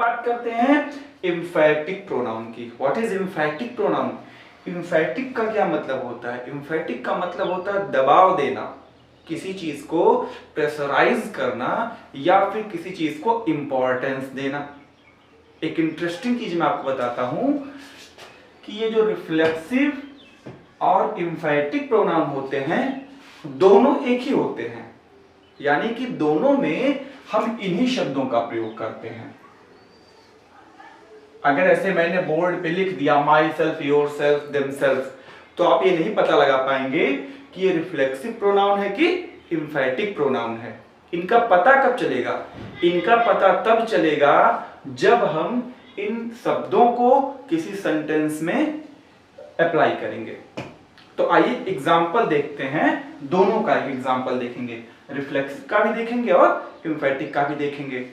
बात करते हैं एम्फैटिक प्रोनाउन की। What is एम्फैटिक pronoun? एम्फैटिक का क्या मतलब होता है? एम्फैटिक का मतलब होता है दबाव देना, किसी चीज को प्रेशराइज करना या फिर किसी चीज को इंपॉर्टेंस देना। एक इंटरेस्टिंग चीज मैं आपको बताता हूं कि ये जो रिफ्लेक्सिव और एम्फैटिक प्रोनाउन होते हैं दोनों एक ही होते हैं, यानी कि दोनों में हम इन्हीं शब्दों का प्रयोग करते हैं। अगर ऐसे मैंने बोर्ड पे लिख दिया my self, your self, them self, तो आप ये नहीं पता लगा पाएंगे कि ये रिफ्लेक्सिव प्रोनाउन है कि एम्फैटिक प्रोनाउन है। इनका पता कब चलेगा? इनका पता तब चलेगा जब हम इन शब्दों को किसी सेंटेंस में अप्लाई करेंगे। तो आइए एग्जाम्पल देखते हैं, दोनों का एक एग्जाम्पल देखेंगे, रिफ्लेक्सिव का भी देखेंगे और एम्फैटिक का भी देखेंगे।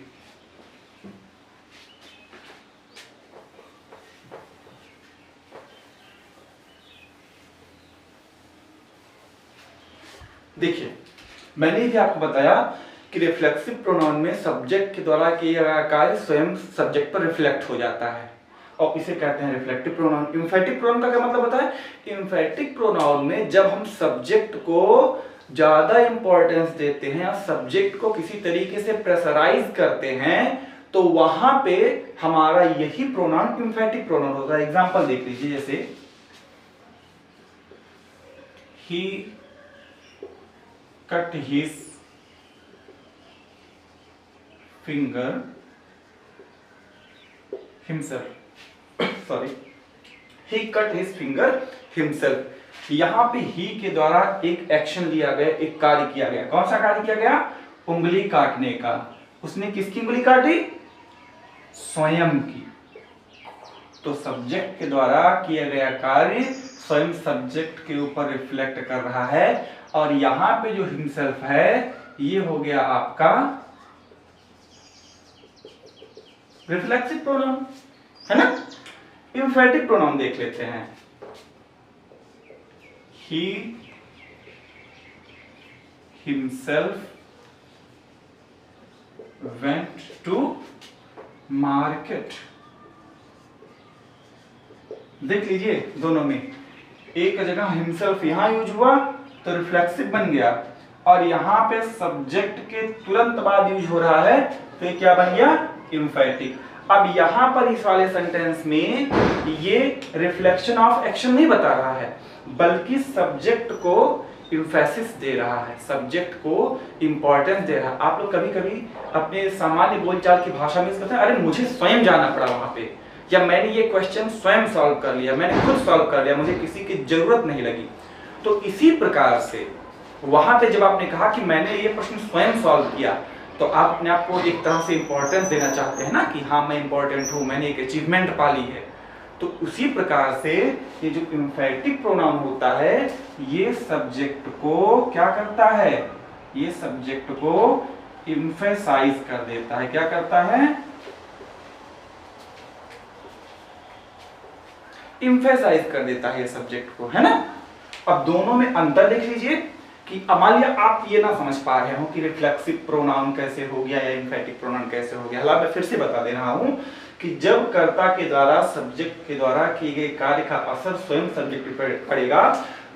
देखिए, मैंने भी आपको बताया कि रिफ्लेक्सिव प्रोनाउन में सब्जेक्ट के द्वारा किया गया कार्य स्वयं सब्जेक्ट पर रिफ्लेक्ट हो जाता है और इसे कहते हैं रिफ्लेक्टिव प्रोनाउन। एम्फैटिक प्रोनाउन का क्या मतलब होता है? एम्फैटिक प्रोनाउन में जब हम सब्जेक्ट को ज्यादा इंपॉर्टेंस देते हैं या सब्जेक्ट को किसी तरीके से प्रेशराइज करते हैं तो वहां पे हमारा यही प्रोनाउन एम्फैटिक प्रोनाउन होता है। एग्जांपल देख लीजिए, जैसे he cut his finger himself, sorry, he cut his finger himself. यहां पे ही के द्वारा एक एक्शन लिया गया, एक कार्य किया गया। कौन सा कार्य किया गया? उंगली काटने का। उसने किसकी उंगली काटी? स्वयं की। तो सब्जेक्ट के द्वारा किया गया कार्य स्वयं सब्जेक्ट के ऊपर रिफ्लेक्ट कर रहा है और यहां पे जो हिमसेल्फ है ये हो गया आपका रिफ्लेक्सिव प्रोनाउन, है ना। एम्फैटिक प्रोनाउन देख लेते हैं। He himself went to market। देख लीजिए, दोनों में एक जगह हिमसेल्फ यहां यूज हुआ तो रिफ्लेक्सिव बन गया और यहां पे सब्जेक्ट के तुरंत बाद यूज हो रहा है तो ये क्या बन गया? एम्फैटिक। अब यहां पर इस वाले सेंटेंस में ये रिफ्लेक्शन ऑफ एक्शन नहीं बता रहा है बल्कि सब्जेक्ट को एम्फेसिस दे रहा है, सब्जेक्ट को इंपॉर्टेंस दे रहा है। आप लोग कभी कभी अपने सामान्य बोलचाल की भाषा में कहते हैं अरे मुझे स्वयं जाना पड़ा वहां पे, या मैंने ये क्वेश्चन स्वयं सॉल्व कर लिया, मैंने खुद सॉल्व कर लिया, मुझे किसी की जरूरत नहीं लगी। तो इसी प्रकार से वहां पे जब आपने कहा कि मैंने ये प्रश्न स्वयं सॉल्व किया तो आप अपने आप को एक तरह से इंपॉर्टेंस देना चाहते हैं ना कि हाँ मैं इंपॉर्टेंट हूं, मैंने एक अचीवमेंट पा ली है। तो उसी प्रकार से ये जो एम्फैटिक प्रोनाउन होता है ये सब्जेक्ट को क्या करता है? ये सब्जेक्ट को एम्फेसाइज कर देता है। क्या करता है? एम्फेसाइज कर देता है ये सब्जेक्ट को, है ना। अब दोनों में अंतर देख लीजिए कि मान लिया आप ये ना समझ पा रहे हो कि रिफ्लेक्सिव प्रोनाउन कैसे हो गया या एम्फैटिक प्रोनाउन कैसे हो गया। हालांकि मैं फिर से बता दे रहा हूं कि जब कर्ता के द्वारा सब्जेक्ट के द्वारा किए गए कार्य का असर स्वयं सब्जेक्ट पर पड़ेगा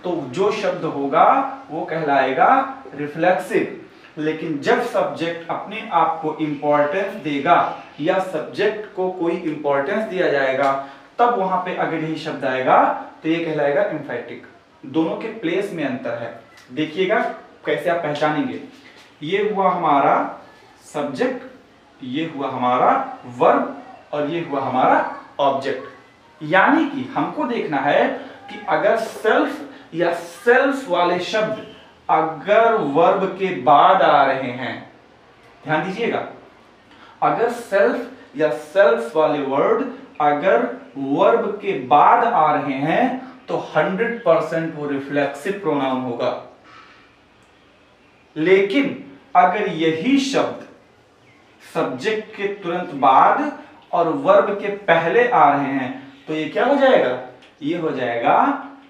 तो जो शब्द होगा वो कहलाएगा रिफ्लेक्सिव। लेकिन जब सब्जेक्ट अपने आप को इंपॉर्टेंस देगा या सब्जेक्ट को कोई इंपॉर्टेंस दिया जाएगा तब वहां पे अगर यही शब्द आएगा तो ये कहलाएगा एम्फैटिक। दोनों के प्लेस में अंतर है, देखिएगा कैसे आप पहचानेंगे। ये हुआ हमारा सब्जेक्ट, ये हुआ हमारा वर्ब और ये हुआ हमारा ऑब्जेक्ट। यानी कि हमको देखना है कि अगर सेल्फ या सेल्फ वाले शब्द अगर वर्ब के बाद आ रहे हैं, ध्यान दीजिएगा, अगर सेल्फ या सेल्फ वाले वर्ड अगर वर्ब के बाद आ रहे हैं तो 100% वो रिफ्लेक्सिव प्रोनाउन होगा। लेकिन अगर यही शब्द सब्जेक्ट के तुरंत बाद और वर्ब के पहले आ रहे हैं तो ये क्या हो जाएगा? ये हो जाएगा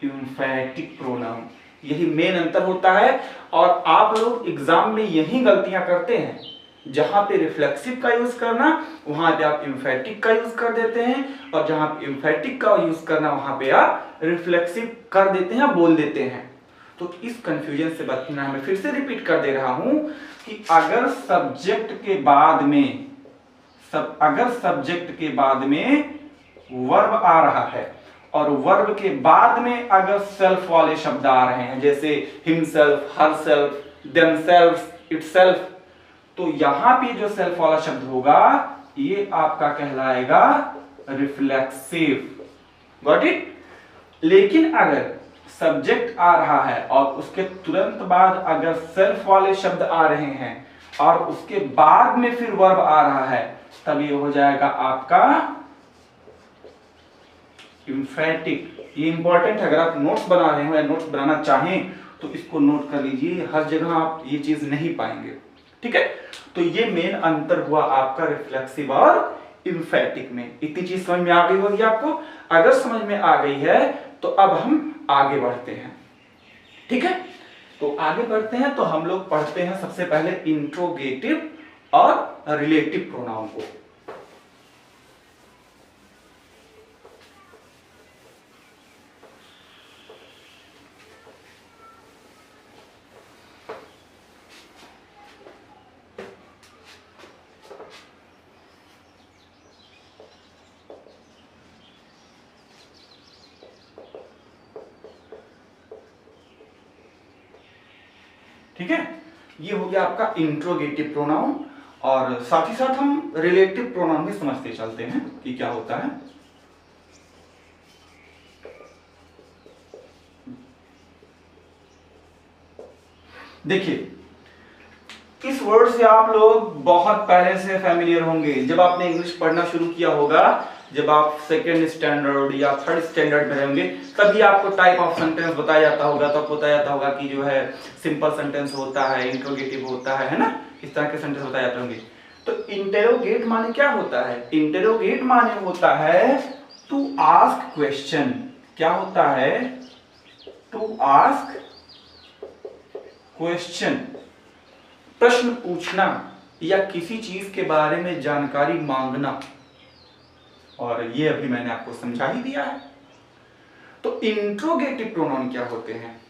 एम्फैटिक प्रोनाउन। यही मेन अंतर होता है और आप लोग एग्जाम में यही गलतियां करते हैं जहां पे रिफ्लेक्सिव का यूज करना वहां पे आप एम्फेटिक का यूज कर देते हैं, और जहां पे एम्फेटिक का यूज करना वहां पे आप रिफ्लेक्सिव कर देते हैं, बोल देते हैं। तो इस कंफ्यूजन से बचना, मैं फिर से रिपीट कर दे रहा हूं कि अगर सब्जेक्ट के बाद में वर्ब आ रहा है और वर्ब के बाद में अगर सेल्फ वाले शब्द आ रहे हैं, जैसे हिमसेल्फ, हरसेल्फ, देमसेल्फ, इटसेल्फ, तो यहां पे जो सेल्फ वाला शब्द होगा ये आपका कहलाएगा रिफ्लेक्सिव। Got it? लेकिन अगर सब्जेक्ट आ रहा है और उसके तुरंत बाद अगर सेल्फ वाले शब्द आ रहे हैं और उसके बाद में फिर वर्ब आ रहा है, तब ये हो जाएगा आपका एम्फेटिक। ये इंपॉर्टेंट है, अगर आप नोट्स बना रहे हो या नोट्स बनाना चाहें तो इसको नोट कर लीजिए, हर जगह आप ये चीज नहीं पाएंगे। ठीक है, तो ये मेन अंतर हुआ आपका रिफ्लेक्सिव और एम्फेटिक में। इतनी चीज समझ में आ गई होगी आपको? अगर समझ में आ गई है तो अब हम आगे बढ़ते हैं। ठीक है, तो आगे बढ़ते हैं तो हम लोग पढ़ते हैं सबसे पहले इंट्रोगेटिव और रिलेटिव प्रोनाउन को। ठीक है, ये हो गया आपका इंट्रोगेटिव प्रोनाउन, और साथ ही साथ हम रिलेटिव प्रोनाउन भी समझते चलते हैं कि क्या होता है। देखिए, इस वर्ड से आप लोग बहुत पहले से फैमिलियर होंगे। जब आपने इंग्लिश पढ़ना शुरू किया होगा, जब आप सेकेंड स्टैंडर्ड या थर्ड स्टैंडर्ड में होंगे, तभी आपको टाइप ऑफ सेंटेंस बताया जाता होगा। तो आपको बताया जाता होगा कि जो है सिंपल सेंटेंस होता है, इंट्रोगेटिव होता है ना, इस तरह के सेंटेंस बताए जाते होंगे। तो इंटेरोगेट माने क्या होता है? इंटेरोगेट माने होता है टू आस्क क्वेश्चन। क्या होता है? टू आस्क क्वेश्चन, प्रश्न पूछना या किसी चीज के बारे में जानकारी मांगना। और ये अभी मैंने आपको समझा ही दिया है। तो इंट्रोगेटिव प्रोनाउन क्या होते हैं?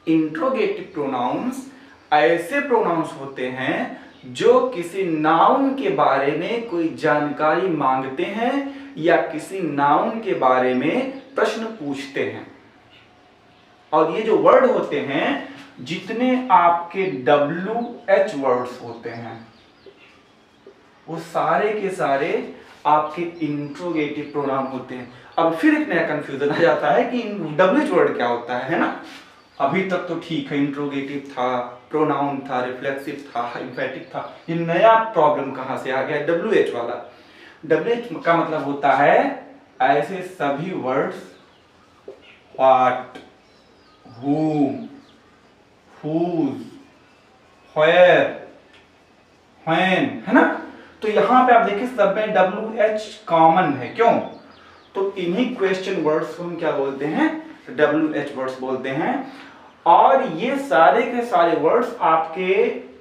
इंट्रोगेटिव प्रोनाउंस ऐसे प्रोनाउंस होते हैं जो किसी नाउन के बारे में कोई जानकारी मांगते हैं या किसी नाउन के बारे में प्रश्न पूछते हैं। और ये जो वर्ड होते हैं, जितने आपके WH वर्ड्स होते हैं, वो सारे के सारे आपके इंट्रोगेटिव प्रोनाउन होते हैं। अब फिर एक नया कंफ्यूजन आ जाता है कि WH वर्ड क्या होता है ना? अभी तक तो ठीक है, इंट्रोगेटिव था, प्रोनाउन था, रिफ्लेक्सिव था, एम्फेटिक था। ये नया प्रॉब्लम कहां से आ गया? WH वाला। WH का मतलब होता है ऐसे सभी words, what, whom, whose, where, when, है ना? तो यहां पे आप देखिए सब में WH कॉमन है। क्यों? तो इन्हीं क्वेश्चन वर्ड्स को हम क्या बोलते हैं? WH वर्ड्स बोलते हैं। और ये सारे के सारे वर्ड्स आपके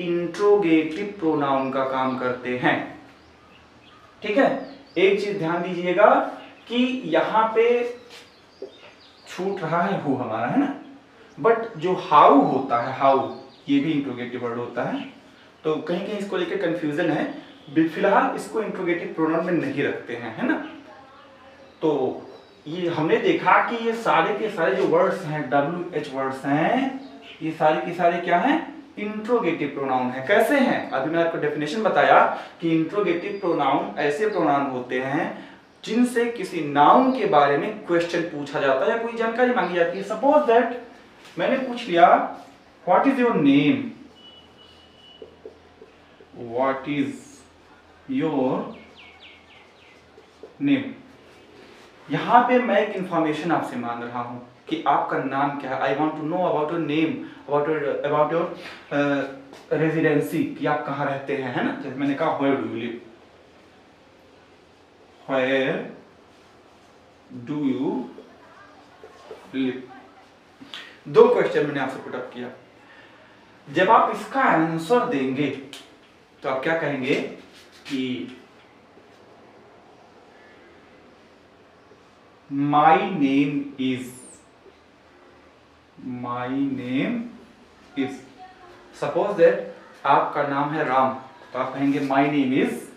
इंट्रोगेटिव प्रोनाउन का काम करते हैं। ठीक है, एक चीज ध्यान दीजिएगा कि यहां पे छूट रहा है हु हमारा, है ना, बट जो हाउ होता है, हाउ, ये भी इंट्रोगेटिव वर्ड होता है। तो कहीं कहीं इसको लेकर कंफ्यूजन है, फिलहाल इसको इंट्रोगेटिव प्रोनाउन में नहीं रखते हैं, है ना। तो ये हमने देखा कि ये सारे के सारे जो वर्ड्स हैं, WH वर्ड्स हैं, ये सारे के सारे क्या हैं? इंट्रोगेटिव प्रोनाउन है। कैसे हैं? अभी मैंने आपको डेफिनेशन बताया कि इंट्रोगेटिव प्रोनाउन ऐसे प्रोनाउन होते हैं जिनसे किसी नाउन के बारे में क्वेश्चन पूछा जाता है या कोई जानकारी मांगी जाती है। सपोज दैट मैंने पूछ लिया, what is your name, what is your name. यहां पे मैं एक इंफॉर्मेशन आपसे मांग रहा हूं कि आपका नाम क्या है। I want to know about your name, about your residency, कि आप कहां रहते हैं, है ना। जैसे मैंने कहा where do you live, where do you live. दो क्वेश्चन मैंने आपसे पुट अप किया। जब आप इसका आंसर देंगे तो आप क्या कहेंगे कि my name is, suppose that आपका नाम है राम, तो आप कहेंगे माई नेम इज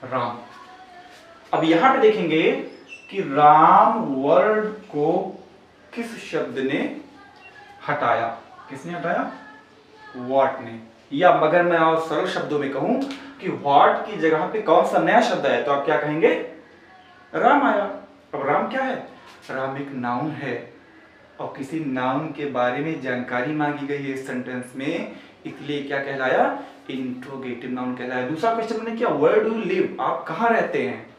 राम। अब यहां पे देखेंगे कि राम वर्ड को किस शब्द ने हटाया, किसने हटाया? व्हाट ने। या अगर मैं और सरल शब्दों में कहूं कि व्हाट की जगह पे कौन सा नया शब्द आया, तो आप क्या कहेंगे? राम आया। अब राम क्या है? राम एक नाउन है और किसी नाउन के बारे में जानकारी मांगी गई है इस सेंटेंस में, इसलिए क्या कहलाया? इंट्रोगेटिव नाउन कहलाया। दूसरा क्वेश्चन मैंने किया वेयर डू यू लिव, आप कहां रहते हैं,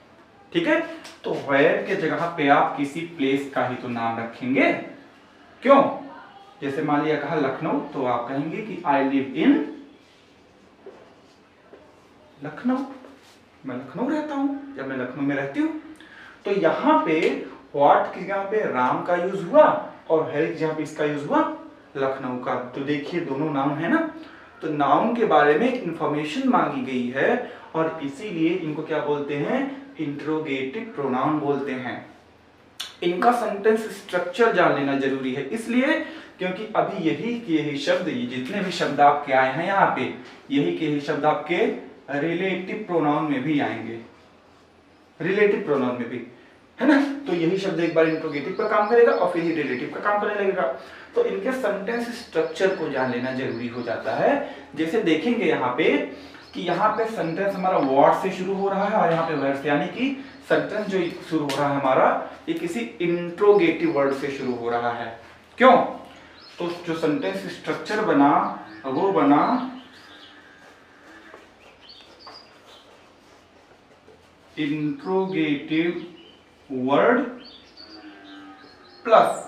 ठीक है? तो वेयर के जगह पे आप किसी प्लेस का ही तो नाम रखेंगे, क्यों? जैसे मान लिया कहा लखनऊ, तो आप कहेंगे कि आई लिव इन लखनऊ, मैं लखनऊ रहता हूं या मैं लखनऊ में रहती हूं। तो यहां पे व्हाट की जगह पे राम का यूज हुआ और है की जगह पे इसका यूज हुआ लखनऊ का। तो देखिए दोनों नाउन है ना, तो नाउन के बारे में इंफॉर्मेशन मांगी गई है और इसीलिए इनको क्या बोलते हैं? इंट्रोगेटिव प्रोनाउन बोलते हैं। इनका सेंटेंस स्ट्रक्चर जान लेना जरूरी है, इसलिए क्योंकि अभी यही शब्द, ये जितने भी शब्द आपके आए हैं यहाँ पे, यही के ही शब्द आपके रिलेटिव प्रोनाउन में भी आएंगे, रिलेटिव प्रोनाउन में भी, है ना? तो यही शब्द एक बार इंट्रोगेटिव का काम करेगा और फिर ही रिलेटिव का काम करने लगेगा। तो इनके सेंटेंस स्ट्रक्चर को जान लेना जरूरी हो जाता है। जैसे देखेंगे यहाँ पे कि यहाँ पे सेंटेंस हमारा व्हाट से शुरू हो रहा है और यहाँ पे वेयर से, यानी कि सेंटेंस जो शुरू हो रहा है हमारा, ये किसी इंट्रोगेटिव वर्ड से शुरू हो रहा है। क्यों? तो जो सेंटेंस स्ट्रक्चर बना वो बना interrogative word plus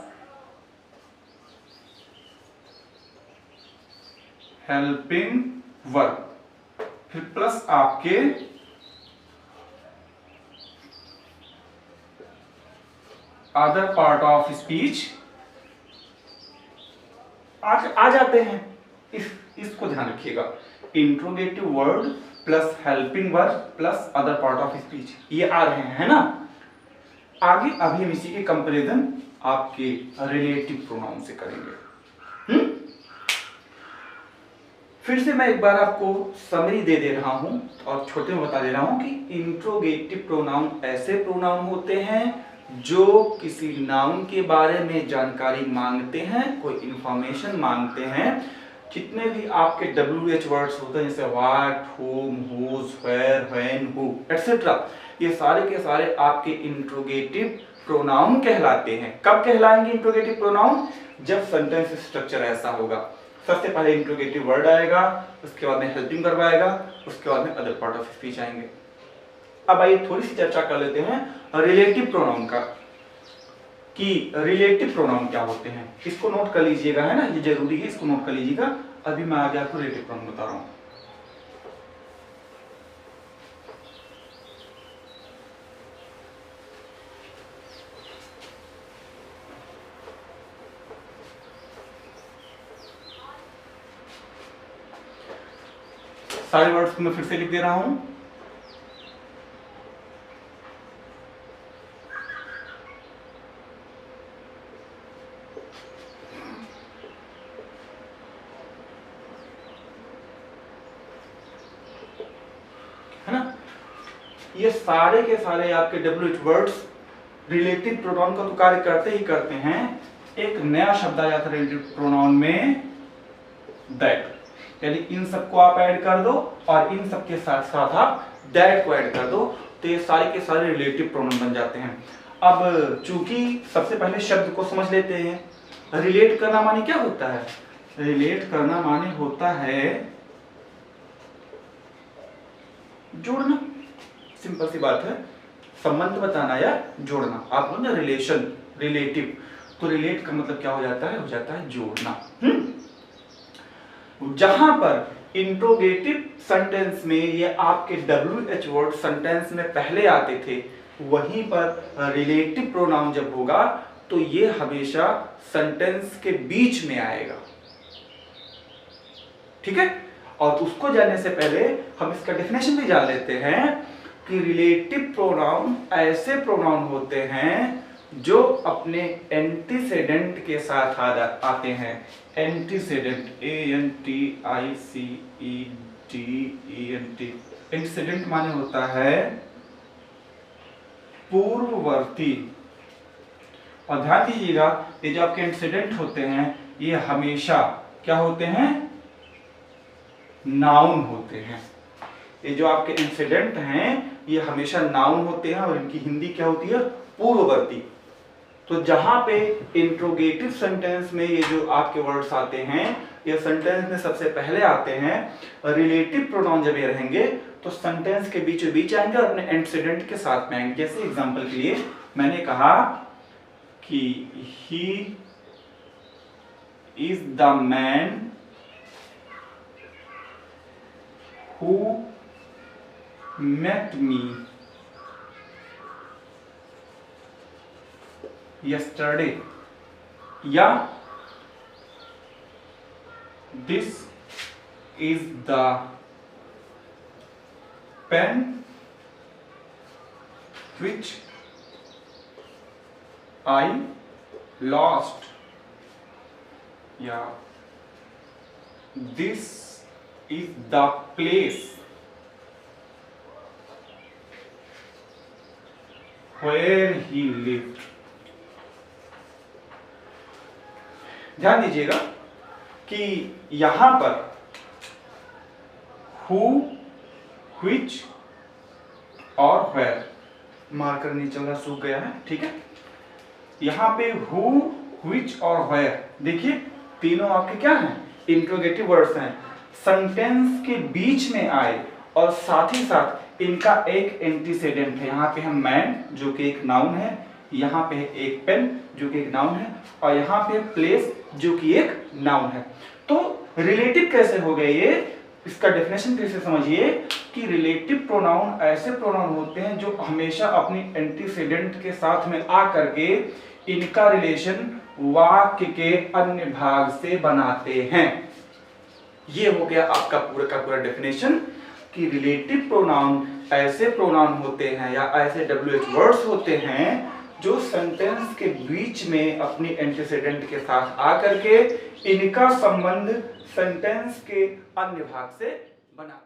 helping verb, फिर प्लस आपके अदर पार्ट ऑफ स्पीच आ जाते हैं। इसको ध्यान रखिएगा, interrogative word plus helping verb plus other part of speech, ये आ रहे हैं, है ना? आगे अभी हम इसी के कंपैरिजन आपके रिलेटिव प्रोनाउन से करेंगे। फिर से मैं एक बार आपको समरी दे रहा हूं और छोटे में बता दे रहा हूं कि इंट्रोगेटिव प्रोनाउन ऐसे प्रोनाउन होते हैं जो किसी नाउन के बारे में जानकारी मांगते हैं, कोई इंफॉर्मेशन मांगते हैं। जितने भी आपके WH वर्ड्स होते हैं जैसे what, whom, whose, where, when, who, etc., ये सारे के सारे आपके इंट्रोगेटिव प्रोनाउन कहलाते हैं। कब कहलाएंगे इंट्रोगेटिव प्रोनाउन? जब सेंटेंस स्ट्रक्चर ऐसा होगा, सबसे पहले इंट्रोगेटिव वर्ड आएगा, उसके बाद में हेल्पिंग वर्ब आएगा, उसके बाद में अदर पार्ट ऑफ स्पीच आएंगे। अब आइए थोड़ी सी चर्चा कर लेते हैं रिलेटिव प्रोनाउन का, कि रिलेटिव प्रोनाउन क्या होते हैं। इसको नोट कर लीजिएगा, है ना, ये जरूरी है, इसको नोट कर लीजिएगा। अभी मैं आगे आपको रिलेटिव प्रोनाउन बता रहा हूं। सारे वर्ड्स को मैं फिर से लिख दे रहा हूं। है ना, ये सारे के सारे आपके WH वर्ड्स रिलेटिव प्रोनाउन का तो कार्य करते ही करते हैं। एक नया शब्द आ जाता है रिलेटिव प्रोनाउन में, दैट, यानी इन सबको आप ऐड कर दो और इन सबके साथ साथ आप दैट को ऐड कर दो, तो ये सारे के सारे रिलेटिव प्रोनाउन बन जाते हैं। अब चूंकि सबसे पहले शब्द को समझ लेते हैं। रिलेट करना माने क्या होता है? रिलेट करना माने होता है जोड़ना, सिंपल सी बात है, संबंध बताना या जोड़ना। आप बोलो ना रिलेशन, रिलेटिव, तो रिलेट का मतलब क्या हो जाता है? हो जाता है जोड़ना। जहां पर इंट्रोगेटिव सेंटेंस में ये आपके WH वर्ड सेंटेंस में पहले आते थे, वहीं पर रिलेटिव प्रोनाउन जब होगा तो ये हमेशा सेंटेंस के बीच में आएगा, ठीक है? और उसको जानने से पहले हम इसका डेफिनेशन भी जान लेते हैं कि रिलेटिव प्रोनाउन ऐसे प्रोनाउन होते हैं जो अपने एंटीसेडेंट के साथ आते हैं। एंटीसेडेंट, ANTICEDENT, एंटीसेडेंट माने होता है पूर्ववर्ती। और ध्यान दीजिएगा ये जो आपके एंटीसेडेंट होते हैं ये हमेशा क्या होते हैं, नाउन होते हैं। ये जो आपके एंटीसेडेंट हैं ये हमेशा नाउन होते हैं और इनकी हिंदी क्या होती है, पूर्ववर्ती। तो जहां पे इंट्रोगेटिव सेंटेंस में ये जो आपके वर्ड्स आते हैं ये सेंटेंस में सबसे पहले आते हैं। रिलेटिव प्रोनाउन जब ये रहेंगे तो सेंटेंस के बीचों बीच आएंगे और अपने एंटीसेडेंट के साथ में आएंगे। जैसे एग्जांपल के लिए मैंने कहा कि he is the man who met me yesterday, या this is the pen which I lost, या this is the place where he lived। ध्यान दीजिएगा कि यहां पर who, which और where, मार्कर नीचे वाला सूख गया है, ठीक है। यहां पे who, which और where देखिए तीनों आपके क्या हैं, इंट्रोगेटिव वर्ड्स हैं। सेंटेंस के बीच में आए और साथ ही साथ इनका एक एंटीसेडेंट है। यहाँ पे हम मैन जो कि एक नाउन है, यहाँ पे एक पेन जो कि एक नाउन है और यहाँ पे प्लेस जो कि एक नाउन है। तो रिलेटिव कैसे हो गए ये, इसका डेफिनेशन कैसे समझिए कि रिलेटिव प्रोनाउन ऐसे प्रोनाउन होते हैं जो हमेशा अपनी एंटीसेडेंट के साथ में आ करके इनका रिलेशन वाक्य के अन्य भाग से बनाते हैं। ये हो गया आपका पूरा का पूरा डेफिनेशन कि रिलेटिव प्रोनाउन ऐसे प्रोनाउन होते हैं या ऐसे WH वर्ड्स होते हैं जो सेंटेंस के बीच में अपनी एंटीसेडेंट के साथ आकर के इनका संबंध सेंटेंस के अन्य भाग से बना